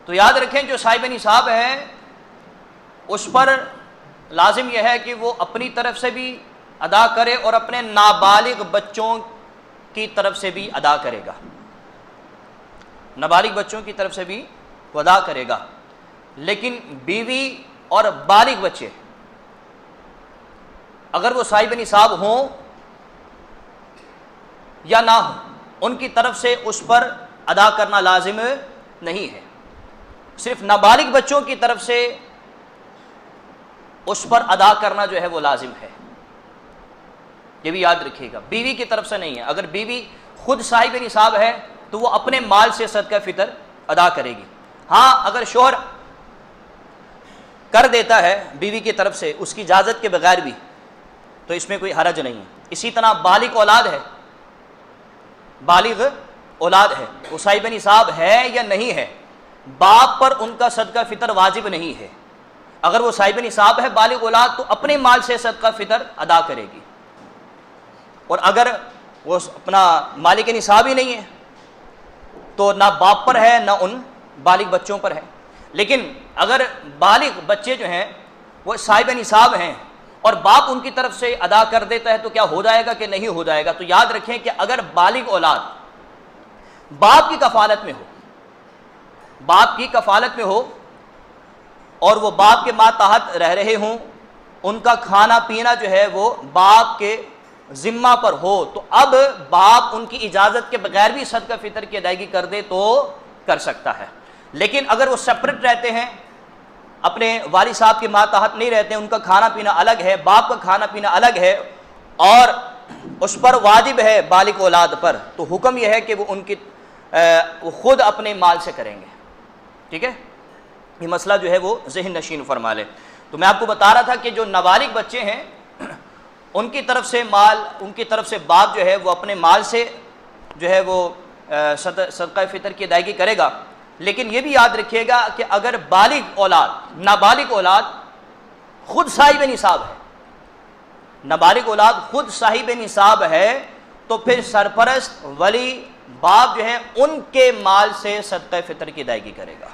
تو یاد رکھیں جو صاحب نصاب ہے اس پر لازم یہ ہے کہ وہ اپنی طرف سے بھی ادا کرے اور اپنے نابالغ بچوں کی طرف سے بھی ادا کرے گا، نابالغ بچوں کی طرف سے بھی وہ ادا کرے گا۔ لیکن بیوی اور بالغ بچے اگر وہ صاحب نصاب ہوں یا نہ ہوں، ان کی طرف سے اس پر ادا کرنا لازم نہیں ہے، صرف نابالغ بچوں کی طرف سے اس پر ادا کرنا جو ہے وہ لازم ہے، یہ بھی یاد رکھیے گا، بیوی کی طرف سے نہیں ہے۔ اگر بیوی خود صاحب نصاب ہے تو وہ اپنے مال سے صدقہ فطر ادا کرے گی۔ ہاں اگر شوہر کر دیتا ہے بیوی کی طرف سے اس کی اجازت کے بغیر بھی تو اس میں کوئی حرج نہیں ہے۔ اسی طرح بالغ اولاد ہے، بالغ اولاد ہے، وہ صاحب نصاب ہے یا نہیں ہے، باپ پر ان کا صدقہ فطر واجب نہیں ہے۔ اگر وہ صاحب نصاب ہے بالغ اولاد تو اپنے مال سے صدقہ فطر ادا کرے گی، اور اگر وہ اپنا مالک نصاب ہی نہیں ہے تو نہ باپ پر ہے نہ ان بالغ بچوں پر ہے۔ لیکن اگر بالغ بچے جو ہیں وہ صاحب نصاب ہیں اور باپ ان کی طرف سے ادا کر دیتا ہے تو کیا ہو جائے گا کہ نہیں ہو جائے گا؟ تو یاد رکھیں کہ اگر بالغ اولاد باپ کی کفالت میں ہو، باپ کی کفالت میں ہو اور وہ باپ کے ماتحت رہ رہے ہوں، ان کا کھانا پینا جو ہے وہ باپ کے ذمہ پر ہو، تو اب باپ ان کی اجازت کے بغیر بھی صدقہ فطر کی ادائیگی کر دے تو کر سکتا ہے۔ لیکن اگر وہ سپریٹ رہتے ہیں، اپنے والد صاحب کے ماتحت نہیں رہتے ہیں، ان کا کھانا پینا الگ ہے، باپ کا کھانا پینا الگ ہے، اور اس پر واجب ہے بالغ اولاد پر، تو حکم یہ ہے کہ وہ ان کی وہ خود اپنے مال سے کریں گے۔ ٹھیک ہے، یہ مسئلہ جو ہے وہ ذہن نشین فرما لے۔ تو میں آپ کو بتا رہا تھا کہ جو نابالغ بچے ہیں ان کی طرف سے مال، ان کی طرف سے باپ جو ہے وہ اپنے مال سے جو ہے وہ صدقہ فطر کی ادائیگی کرے گا۔ لیکن یہ بھی یاد رکھیے گا کہ اگر بالغ اولاد، نابالغ اولاد خود صاحب نصاب ہے، نابالغ اولاد خود صاحب نصاب ہے تو پھر سرپرست ولی باپ جو ہے ان کے مال سے صدقہ فطر کی ادائیگی کرے گا۔